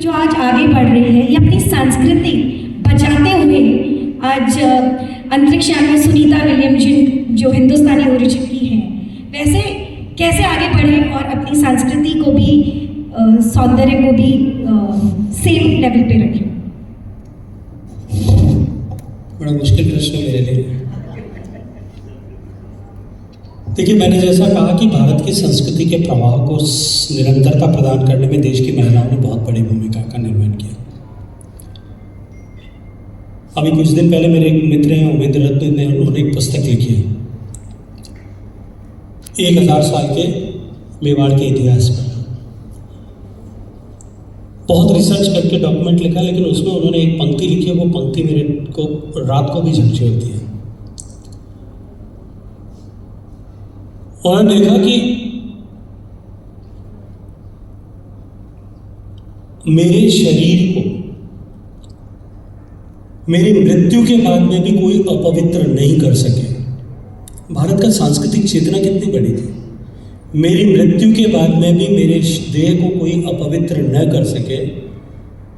जो आज आगे बढ़ रही है, ये अपनी संस्कृति बचाते हुए आज अंतरिक्षयान में सुनीता विलियम्स जो हिंदुस्तानी ओरिजिन की हैं, वैसे कैसे आगे बढ़े और अपनी संस्कृति को भी सौंदर्य को भी सेम लेवल पे रखें। बड़ा मुश्किल प्रश्न है मेरे लिए। देखिए, मैंने जैसा कहा कि भारत की संस्कृति के प्रवाह को निरंतरता प्रदान करने में देश की महिलाओं ने बहुत बड़ी भूमिका का निर्वहन किया। अभी कुछ दिन पहले मेरे एक मित्र हैं उमेद रत्न ने, उन्होंने एक पुस्तक लिखी है 1000 साल के मेवाड़ के इतिहास पर। बहुत रिसर्च करके डॉक्यूमेंट लिखा, लेकिन उसमें उन्होंने एक पंक्ति लिखी है, वो पंक्ति मेरे को रात को भी झकझोरती है। उन्होंने देखा कि मेरे शरीर को मेरी मृत्यु के बाद में भी कोई अपवित्र नहीं कर सके। भारत का सांस्कृतिक चेतना कितनी बड़ी थी। मेरी मृत्यु के बाद में भी मेरे देह को कोई अपवित्र न कर सके,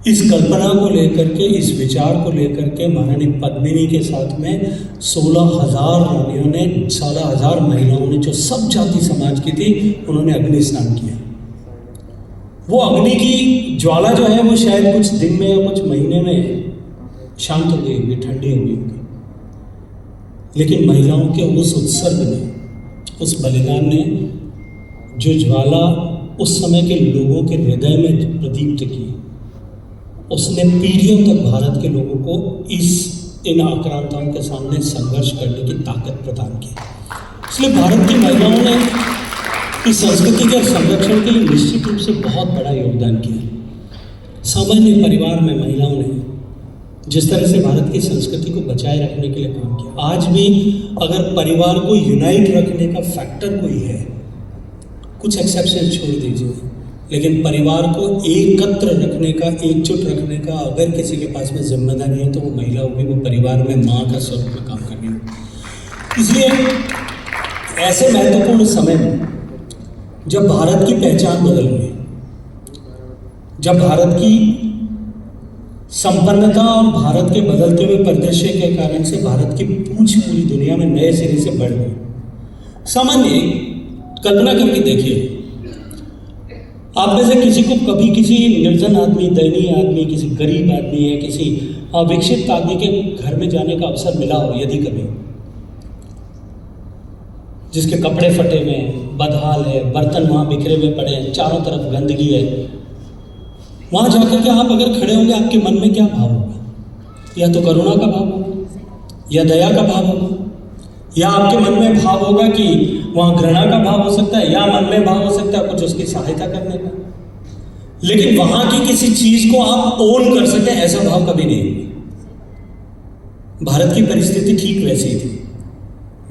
इस कल्पना को लेकर के, इस विचार को लेकर के महारानी पद्मिनी के साथ में 16,000 रानियों ने, 16,000 महिलाओं ने, जो सब जाति समाज की थी, उन्होंने अग्नि स्नान किया। वो अग्नि की ज्वाला जो है वो शायद कुछ दिन में या कुछ महीने में शांत हो गई होगी, ठंडी हो गई होगी, लेकिन महिलाओं के उस उत्सर्ग ने, उस बलिदान ने जो ज्वाला उस समय के लोगों के हृदय में प्रदीप्त की, उसने पीढ़ियों तक भारत के लोगों को इन आक्रांताओं के सामने संघर्ष करने की ताकत प्रदान की। इसलिए भारत की महिलाओं ने इस संस्कृति के संरक्षण के लिए निश्चित रूप से बहुत बड़ा योगदान किया। सामान्य परिवार में महिलाओं ने जिस तरह से भारत की संस्कृति को बचाए रखने के लिए काम किया, आज भी अगर परिवार को यूनाइट रखने का फैक्टर कोई है, कुछ एक्सेप्शन छोड़ दीजिए, लेकिन परिवार को एकत्र रखने का, एकजुट रखने का अगर किसी के पास में जिम्मेदारी है तो वो महिला होगी, वो परिवार में माँ का स्वरूप में काम कर रही है। इसलिए ऐसे महत्वपूर्ण समय में जब भारत की पहचान बदल रही है, जब भारत की संपन्नता और भारत के बदलते हुए परिदृश्य के कारण से भारत की पूंछ पूरी दुनिया में नए सिरे से बढ़ गई। सामान्य कल्पना करके देखिए, आप में से किसी को कभी किसी निर्धन आदमी, दयनीय आदमी, किसी गरीब आदमी या किसी अविकसित आदमी के घर में जाने का अवसर मिला हो, यदि कभी, जिसके कपड़े फटे हुए हैं, बदहाल है, बर्तन वहाँ बिखरे हुए पड़े हैं, चारों तरफ गंदगी है, वहाँ जाकर के आप अगर खड़े होंगे, आपके मन में क्या भाव होगा? या तो करुणा का भाव होगा, या दया का भाव होगा, या आपके मन में भाव होगा कि वहाँ घृणा का भाव हो सकता है, या मन में भाव हो सकता है कुछ उसकी सहायता करने का। लेकिन वहाँ की किसी चीज को आप ओन कर सकें, ऐसा भाव कभी नहीं हुआ। भारत की परिस्थिति ठीक वैसी थी।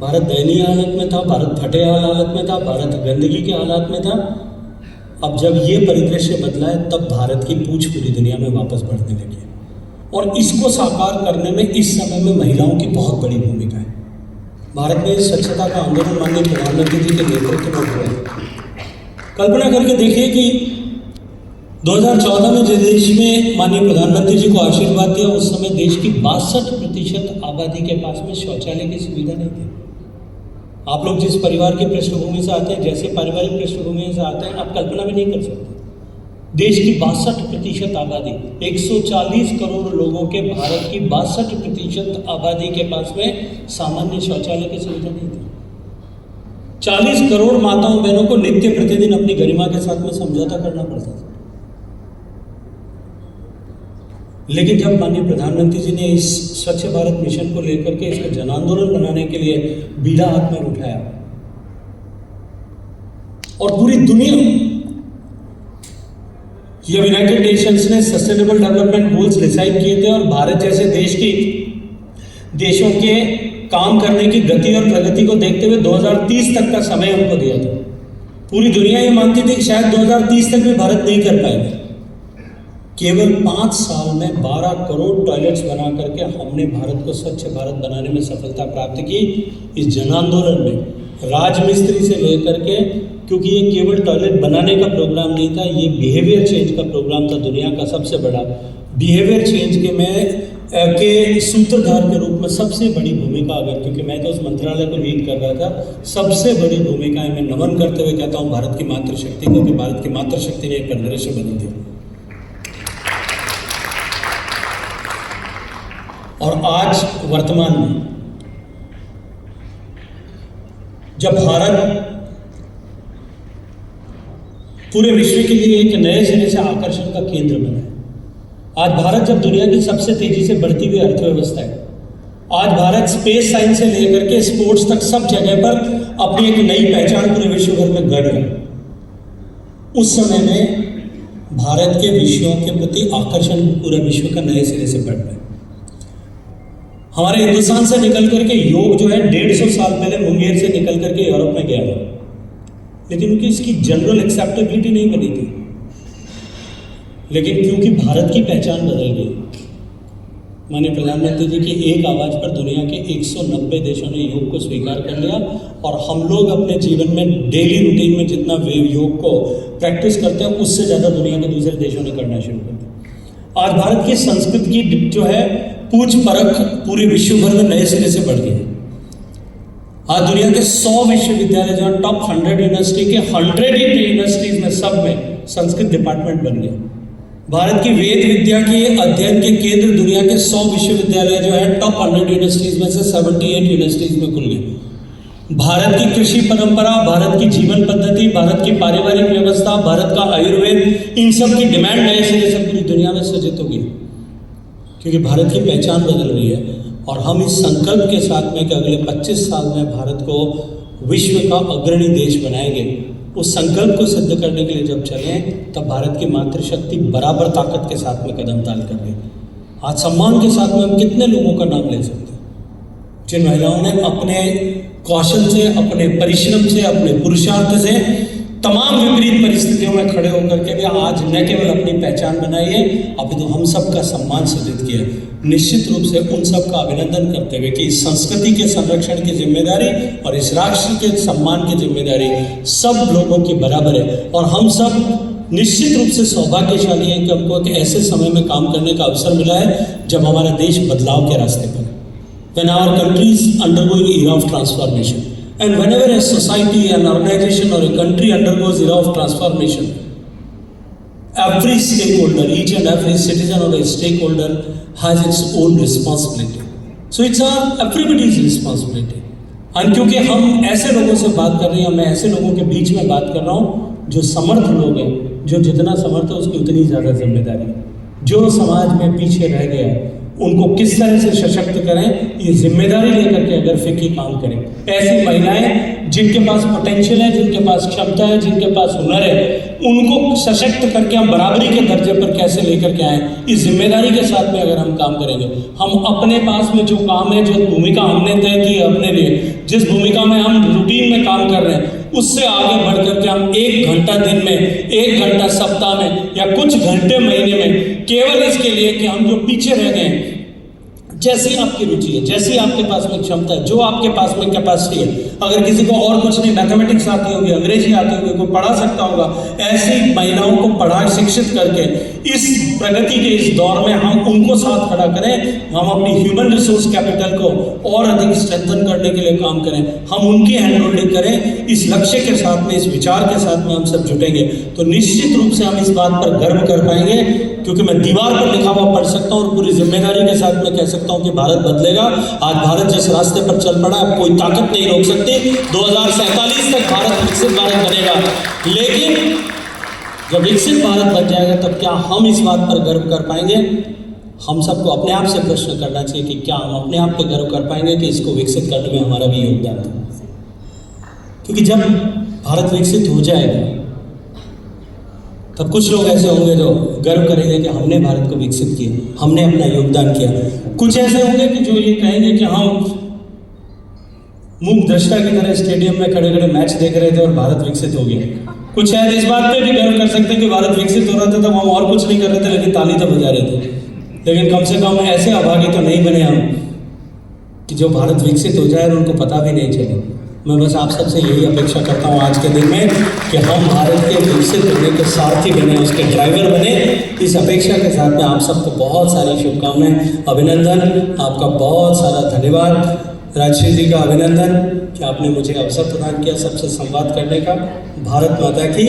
भारत दयनीय हालत में था, भारत फटे हालत में था, भारत गंदगी के हालात में था। अब जब ये परिदृश्य बदला है, तब भारत की पूंछ पूरी दुनिया में वापस बढ़ने लगी है, और इसको साकार करने में इस समय में महिलाओं की बहुत बड़ी भूमिका है। भारत में स्वच्छता का आंदोलन माननीय प्रधानमंत्री जी के नेतृत्व में हुआ है। कल्पना करके देखिए कि 2014 में जिस देश में माननीय प्रधानमंत्री जी को आशीर्वाद दिया, उस समय देश की 62% आबादी के पास में शौचालय की सुविधा नहीं थी। आप लोग जिस परिवार की पृष्ठभूमि से आते हैं, जैसे पारिवारिक पृष्ठभूमि से आते हैं, आप कल्पना भी नहीं कर सकते। देश की 62% आबादी, 140 करोड़ लोगों के भारत की 62% आबादी के पास में सामान्य शौचालय की सुविधा नहीं थी। 40 करोड़ माताओं बहनों को नित्य प्रतिदिन अपनी गरिमा के साथ में समझौता करना पड़ता था। लेकिन जब माननीय प्रधानमंत्री जी ने इस स्वच्छ भारत मिशन को लेकर के इसको जन आंदोलन बनाने के लिए बीड़ा हाथ में उठाया, और पूरी दुनिया, ये यूनाइटेड नेशंस ने सस्टेनेबल डेवलपमेंट गोल्स डिसाइड किए थे, और भारत जैसे देशों के काम करने की गति और प्रगति को देखते हुए 2030 तक का समय हमको दिया था। पूरी दुनिया ये मानती थी कि शायद 2030 तक भी भारत नहीं कर पाएगा। केवल 5 साल में 12 करोड़ टॉयलेट्स बना करके हमने भारत को स्वच्छ भारत बनाने में सफलता प्राप्त की। इस जन आंदोलन में राजमिस्त्री से लेकर के क्योंकि ये केवल टॉयलेट बनाने का प्रोग्राम नहीं था, ये बिहेवियर चेंज का प्रोग्राम था, दुनिया का सबसे बड़ा बिहेवियर चेंज के सूत्रधार के रूप में सबसे बड़ी भूमिका, अगर क्योंकि मैं तो उस मंत्रालय को लीड कर रहा था, सबसे बड़ी भूमिका मैं नमन करते हुए कहता हूँ भारत की मातृशक्ति को, कि भारत की मातृशक्ति ने एक परिदृश्य बदल दिया। और आज वर्तमान में जब भारत पूरे विश्व के लिए एक नए सिरे से आकर्षण का केंद्र बना है, आज भारत जब दुनिया की सबसे तेजी से बढ़ती हुई अर्थव्यवस्था है, आज भारत स्पेस साइंस से लेकर के स्पोर्ट्स तक सब जगह पर अपनी एक नई पहचान पूरे विश्व भर में गढ़ रहा है, उस समय में भारत के विषयों के प्रति आकर्षण पूरे विश्व का नए सिरे से बढ़ रहा है। हमारे हिंदुस्तान से निकल करके योग जो है 150 साल पहले मुंगेर से निकल करके यूरोप में गया था, लेकिन उनकी इसकी जनरल एक्सेप्टेबिलिटी नहीं बनी थी। लेकिन क्योंकि भारत की पहचान बदल गई, माननीय प्रधानमंत्री जी की एक आवाज़ पर दुनिया के 190 देशों ने योग को स्वीकार कर लिया, और हम लोग अपने जीवन में डेली रूटीन में जितना योग को प्रैक्टिस करते हैं उससे ज़्यादा दुनिया के दूसरे देशों ने करना शुरू कर दिया। आज भारत की संस्कृति की जो है पूछ परख पूरे विश्व भर में नए सिरे से बढ़ गई है। आज दुनिया के 100 विश्वविद्यालय जो टॉप 100 यूनिवर्सिटी के 100 यूनिवर्सिटीज में सब में संस्कृत डिपार्टमेंट बन गया। भारत की वेद विद्या के अध्ययन के केंद्र दुनिया के 100 विश्वविद्यालय जो है टॉप 100 यूनिवर्सिटीज में से 78 यूनिवर्सिटीज में खुल गए। भारत की कृषि परंपरा, भारत की जीवन पद्धति, भारत की पारिवारिक व्यवस्था, भारत का आयुर्वेद, इन सब की डिमांड नए सिरे से पूरी दुनिया में सृजित हो गई, क्योंकि भारत की पहचान बदल रही है। और हम इस संकल्प के साथ में कि अगले 25 साल में भारत को विश्व का अग्रणी देश बनाएंगे, उस संकल्प को सिद्ध करने के लिए जब चलें, तब भारत की मातृशक्ति बराबर ताकत के साथ में कदम ताल कर रही है। आज सम्मान के साथ में हम कितने लोगों का नाम ले सकते हैं जिन महिलाओं ने अपने कौशल से, अपने परिश्रम से, अपने पुरुषार्थ से तमाम विपरीत परिस्थितियों में खड़े होकर के भी आज न केवल अपनी पहचान बनाई है, अपितु हम सबका सम्मान सृजित किया। निश्चित रूप से उन सब का अभिनंदन करते हुए कि इस संस्कृति के संरक्षण की जिम्मेदारी और इस राष्ट्र के सम्मान की जिम्मेदारी सब लोगों की बराबर है, और हम सब निश्चित रूप से सौभाग्यशाली हैं कि हमको एक ऐसे समय में काम करने का अवसर मिला है जब हमारा देश बदलाव के रास्ते पर है। When our country is undergoing era of transformation, and whenever a society, an organization or a country undergoes era of transformation, every stakeholder, each and every citizen or a stakeholder has its own responsibility. So it's everybody's responsibility. और क्योंकि हम ऐसे लोगों से बात कर रहे हैं, मैं ऐसे लोगों के बीच में बात कर रहा हूँ जो समर्थ लोग हैं, जो जितना समर्थ है उसकी उतनी ज़्यादा जिम्मेदारी है। जो समाज में पीछे रह गया है उनको किस तरह से सशक्त करें, ये जिम्मेदारी लेकर के अगर फिक्की काम करें। ऐसी महिलाएं जिनके पास पोटेंशियल है, जिनके पास क्षमता है, जिनके पास हुनर है, उनको सशक्त करके हम बराबरी के दर्जे पर कैसे लेकर के आएँ, इस जिम्मेदारी के साथ में अगर हम काम करेंगे, हम अपने पास में जो काम है, जो भूमिका हमने तय की है अपने लिए, जिस भूमिका में हम रूटीन में काम कर रहे हैं, उससे आगे बढ़ करके हम 1 घंटा दिन में, 1 घंटा सप्ताह में, या कुछ घंटे महीने में, केवल इसके लिए कि हम जो पीछे रह गए, जैसी आपकी रुचि है, जैसी आपके पास में क्षमता है, जो आपके पास में कैपेसिटी है, अगर किसी को और कुछ नहीं, मैथमेटिक्स आती होगी, अंग्रेजी आती होगी, कोई पढ़ा सकता होगा, ऐसी महिलाओं को पढ़ा शिक्षित करके इस प्रगति के इस दौर में हम उनको साथ खड़ा करें, हम अपनी ह्यूमन रिसोर्स कैपिटल को और अधिक स्ट्रेंथन करने के लिए काम करें, हम उनकी हैंड होल्डिंग करें, इस लक्ष्य के साथ में, इस विचार के साथ में हम सब जुटेंगे, तो निश्चित रूप से हम इस बात पर गर्व कर पाएंगे। क्योंकि मैं दीवार पर लिखा हुआ पढ़ सकता हूँ और पूरी जिम्मेदारी के साथ मैं कह सकता हूँ कि भारत बदलेगा। आज भारत जिस रास्ते पर चल पड़ा है, कोई ताकत नहीं रोक सकती। 2047 तक भारत विकसित भारत बनेगा, लेकिन जब विकसित भारत बन जाएगा तब क्या हम इस बात पर गर्व कर पाएंगे? हम सबको अपने आप से प्रश्न करना चाहिए कि क्या हम अपने आप पे गर्व कर पाएंगे कि इसको विकसित करने में हमारा भी योगदान था। क्योंकि जब भारत विकसित हो जाएगा तब कुछ लोग ऐसे होंगे जो गर्व करेंगे कि हमने भारत को विकसित किया, हमने अपना योगदान किया। कुछ ऐसे होंगे कि जो ये कहेंगे कि हम मूक दृष्टा की तरह स्टेडियम में खड़े खड़े मैच देख रहे थे और भारत विकसित हो गया। कुछ शायद इस बात पे भी गर्व कर सकते हैं कि भारत विकसित हो रहा था तब हम और कुछ नहीं कर रहे थे, लेकिन ताली तो बजा रहे थे। लेकिन कम से कम ऐसे अभागी तो नहीं बने हम कि जो भारत विकसित हो जाए और उनको पता भी नहीं चले। मैं बस आप सबसे यही अपेक्षा करता हूँ आज के दिन में कि हम भारत के विकसित होने के सारथी बने, उसके ड्राइवर बने। इस अपेक्षा के साथ में आप सबको बहुत सारी शुभकामनाएं, अभिनंदन, आपका बहुत सारा धन्यवाद। राजश्री जी का अभिनंदन कि आपने मुझे अवसर प्रदान किया सबसे संवाद करने का। भारत माता की